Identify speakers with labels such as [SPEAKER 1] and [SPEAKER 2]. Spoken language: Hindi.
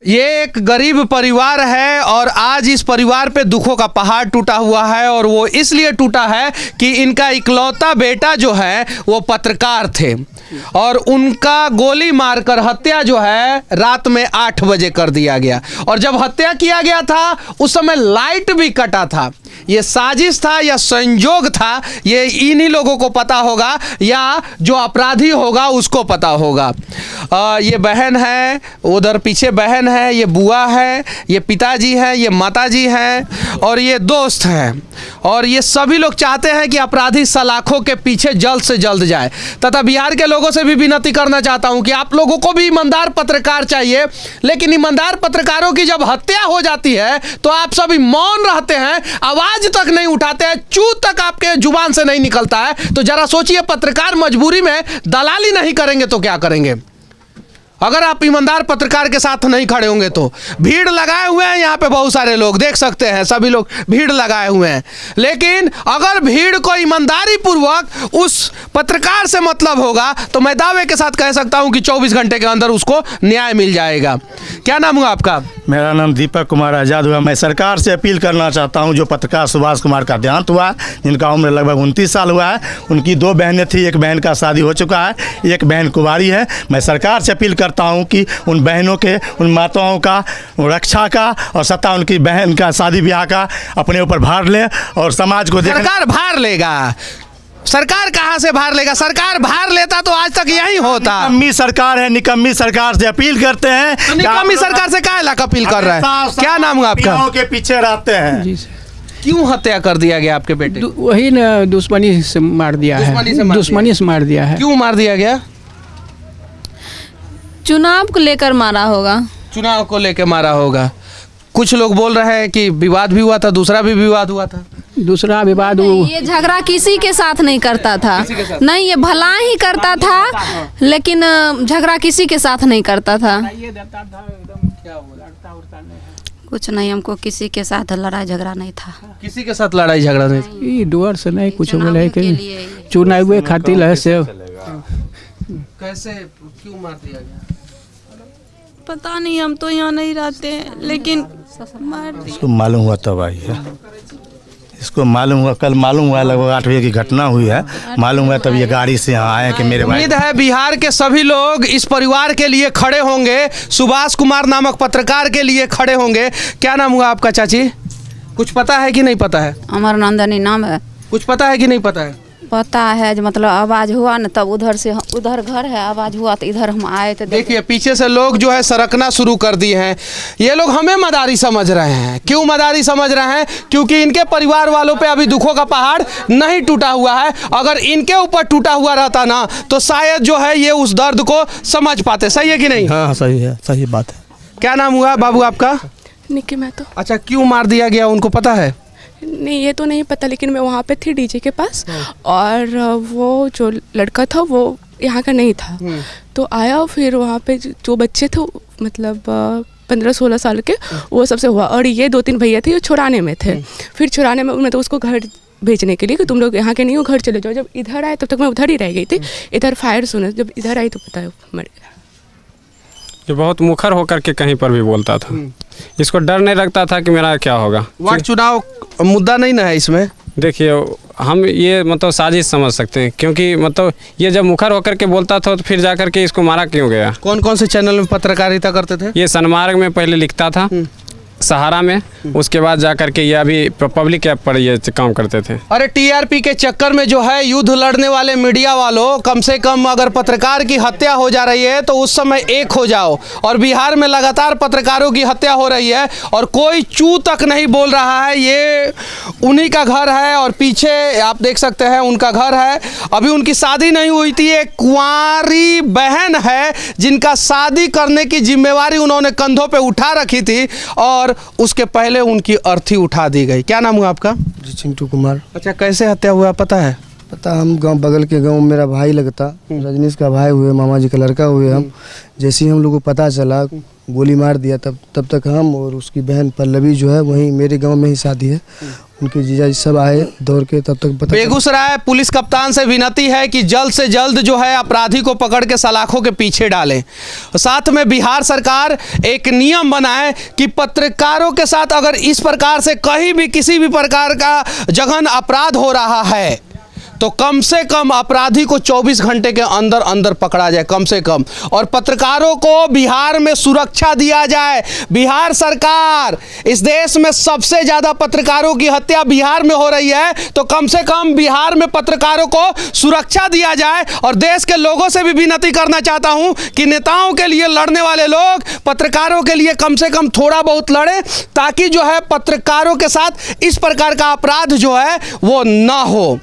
[SPEAKER 1] ये एक गरीब परिवार है और आज इस परिवार पे दुखों का पहाड़ टूटा हुआ है और वो इसलिए टूटा है कि इनका इकलौता बेटा जो है वो पत्रकार थे और उनका गोली मारकर हत्या जो है रात में 8 बजे कर दिया गया। और जब हत्या किया गया था उस समय लाइट भी कटा था। ये साजिश था या संयोग था, ये इन्हीं लोगों को पता होगा या जो अपराधी होगा उसको पता होगा। ये बहन है, उधर पीछे बहन है, ये बुआ है, ये पिताजी है, ये माताजी हैं और ये दोस्त हैं। और ये सभी लोग चाहते हैं कि अपराधी सलाखों के पीछे जल्द से जल्द जाए। तथा बिहार के लोगों से भी विनती करना चाहता हूं कि आप लोगों को भी ईमानदार पत्रकार चाहिए, लेकिन ईमानदार पत्रकारों की जब हत्या हो जाती है तो आप सभी मौन रहते हैं, आवाज तक नहीं उठाते हैं, चू तक आपके जुबान से नहीं निकलता है। तो जरा सोचिए, पत्रकार मजबूरी में दलाली नहीं करेंगे तो क्या करेंगे? अगर आप ईमानदार पत्रकार के साथ नहीं खड़े होंगे तो। भीड़ लगाए हुए हैं यहाँ पे, बहुत सारे लोग देख सकते हैं, सभी लोग भीड़ लगाए हुए हैं। लेकिन अगर भीड़ को ईमानदारी पूर्वक उस पत्रकार से मतलब होगा तो मैं दावे के साथ कह सकता हूं कि 24 घंटे के अंदर उसको न्याय मिल जाएगा। क्या नाम हुआ आपका?
[SPEAKER 2] मेरा नाम दीपक कुमार आज़ाद हुआ। मैं सरकार से अपील करना चाहता हूं, जो पत्रकार सुभाष कुमार का देहांत हुआ, जिनका उम्र लगभग 29 साल हुआ है, उनकी 2 बहनें थी, एक बहन का शादी हो चुका है, एक बहन कुंवारी है। मैं सरकार से अपील करता हूं कि उन बहनों के, उन माताओं का रक्षा का और सत्ता उनकी बहन का शादी ब्याह का अपने ऊपर भार ले और समाज को
[SPEAKER 1] सरकार भार लेगा। सरकार कहाँ से भार लेगा? सरकार भार लेता तो आज तक यही होता।
[SPEAKER 2] निकम्मी सरकार है, निकम्मी सरकार से अपील करते हैं।
[SPEAKER 1] तो निकम्मी सरकार से क्या लाख अपील कर रहा है? क्या नाम हुआ आपका?
[SPEAKER 2] के पीछे रहते हैं।
[SPEAKER 3] जी
[SPEAKER 1] क्यों हत्या कर दिया गया आपके बेटे?
[SPEAKER 3] वही न, दुश्मनी से मार दिया है। दुश्मनी से मार दिया है।
[SPEAKER 1] क्यों मार दिया गया?
[SPEAKER 4] चुनाव को लेकर मारा होगा।
[SPEAKER 1] चुनाव को लेकर मारा होगा। कुछ लोग बोल रहे हैं कि विवाद भी हुआ था, दूसरा भी विवाद हुआ था।
[SPEAKER 3] दूसरा विवाद
[SPEAKER 4] ये झगड़ा किसी के साथ नहीं करता था, नहीं, ये भला ही करता था, लेकिन झगड़ा किसी के साथ नहीं करता था।
[SPEAKER 5] कुछ नहीं, हमको किसी के साथ लड़ाई झगड़ा नहीं था।
[SPEAKER 1] किसी के साथ लड़ाई झगड़ा नहीं था।
[SPEAKER 3] ये डोर से नहीं कुछ बोले कि चुनाव खातिर है से।
[SPEAKER 1] कैसे, क्यों मार दिया गया?
[SPEAKER 6] पता नहीं, हम तो यहाँ नहीं रहते हैं, लेकिन मार दिया।
[SPEAKER 2] इसको मालूम हुआ तब आई है, इसको मालूम हुआ, कल मालूम हुआ, लगभग 8 बजे की घटना हुई है, मालूम हुआ तब ये गाड़ी से यहाँ आए कि मेरे भाई।
[SPEAKER 1] उम्मीद है बिहार के सभी लोग इस परिवार के लिए खड़े होंगे, सुभाष कुमार नामक पत्रकार के लिए खड़े होंगे। क्या नाम हुआ आपका चाची? कुछ पता है कि नहीं पता है?
[SPEAKER 5] अमर नंदनी नाम है।
[SPEAKER 1] कुछ पता है कि नहीं पता है?
[SPEAKER 5] पता है, जो मतलब आवाज़ हुआ न तब उधर से, उधर घर है, आवाज़ हुआ तो इधर हम आए तो
[SPEAKER 1] देखिए पीछे से लोग जो है सरकना शुरू कर दिए हैं। ये लोग हमें मदारी समझ रहे हैं। क्यों मदारी समझ रहे हैं? क्योंकि इनके परिवार वालों पे अभी दुखों का पहाड़ नहीं टूटा हुआ है। अगर इनके ऊपर टूटा हुआ रहता ना तो शायद जो है ये उस दर्द को समझ पाते। सही है कि नहीं?
[SPEAKER 2] हाँ सही है, सही बात है।
[SPEAKER 1] क्या नाम हुआ बाबू आपका?
[SPEAKER 6] निकी महतो।
[SPEAKER 1] अच्छा, क्यों मार दिया गया उनको पता है?
[SPEAKER 6] नहीं, ये तो नहीं पता, लेकिन मैं वहाँ पे थी डीजे के पास और वो जो लड़का था वो यहाँ का नहीं था, तो आया, फिर वहाँ पे जो बच्चे थे मतलब 15-16 साल के, वो सबसे हुआ। और ये 2-3 भैया थे, वो छुड़ाने में थे। फिर छुड़ाने में मतलब उसको घर भेजने के लिए कि तुम लोग यहाँ के नहीं हो, घर चले जाओ। जब इधर आए तब तक मैं उधर ही रह गई थी। इधर फायर सुने, जब इधर आई तो पता है मर गया।
[SPEAKER 7] ये बहुत मुखर होकर के कहीं पर भी बोलता था। इसको डर नहीं लगता था कि मेरा क्या होगा।
[SPEAKER 1] वार्ड चुनाव मुद्दा नहीं ना है इसमें।
[SPEAKER 7] देखिए हम ये मतलब साजिश समझ सकते हैं, क्योंकि मतलब ये जब मुखर होकर के बोलता था तो फिर जाकर के इसको मारा क्यों गया?
[SPEAKER 1] कौन कौन से चैनल में पत्रकारिता करते थे?
[SPEAKER 7] ये सनमार्ग में पहले लिखता था, सहारा में, उसके बाद जाकर के ये अभी पब्लिक ऐप पर ये काम करते थे।
[SPEAKER 1] अरे टीआरपी के चक्कर में जो है युद्ध लड़ने वाले मीडिया वालों, कम से कम अगर पत्रकार की हत्या हो जा रही है तो उस समय एक हो जाओ। और बिहार में लगातार पत्रकारों की हत्या हो रही है और कोई चू तक नहीं बोल रहा है। ये उन्हीं का घर है और पीछे आप देख सकते हैं उनका घर है। अभी उनकी शादी नहीं हुई थी। एक कुंवारी बहन है जिनका शादी करने की जिम्मेवारी उन्होंने कंधों पे उठा रखी थी और उसके पहले उनकी अर्थी उठा दी गई। क्या नाम हुआ आपका?
[SPEAKER 8] जी चिंटू कुमार।
[SPEAKER 1] अच्छा, कैसे हत्या हुआ पता है?
[SPEAKER 8] पता, हम गांव बगल के गांव मेरा भाई लगता, रजनीश का भाई हुए, मामा जी का लड़का हुए। हम जैसे ही हम लोग को पता चला गोली मार दिया, तब तक हम और उसकी बहन पल्लवी जो है वहीं मेरे गांव में ही शादी है, उनके जीजा जी सब आए दौड़ के, तब तक पता
[SPEAKER 1] बेगूसराय पुलिस कप्तान से विनती है कि जल्द से जल्द जो है अपराधी को पकड़ के सलाखों के पीछे डालें। साथ में बिहार सरकार एक नियम बनाए कि पत्रकारों के साथ अगर इस प्रकार से कहीं भी किसी भी प्रकार का जघन अपराध हो रहा है तो कम से कम अपराधी को 24 घंटे के अंदर अंदर पकड़ा जाए, कम से कम। और पत्रकारों को बिहार में सुरक्षा दिया जाए। बिहार सरकार, इस देश में सबसे ज़्यादा पत्रकारों की हत्या बिहार में हो रही है, तो कम से कम बिहार में पत्रकारों को सुरक्षा दिया जाए। और देश के लोगों से भी विनती करना चाहता हूं कि नेताओं के लिए लड़ने वाले लोग पत्रकारों के लिए कम से कम थोड़ा बहुत लड़ें, ताकि जो है पत्रकारों के साथ इस प्रकार का अपराध जो है वो ना हो।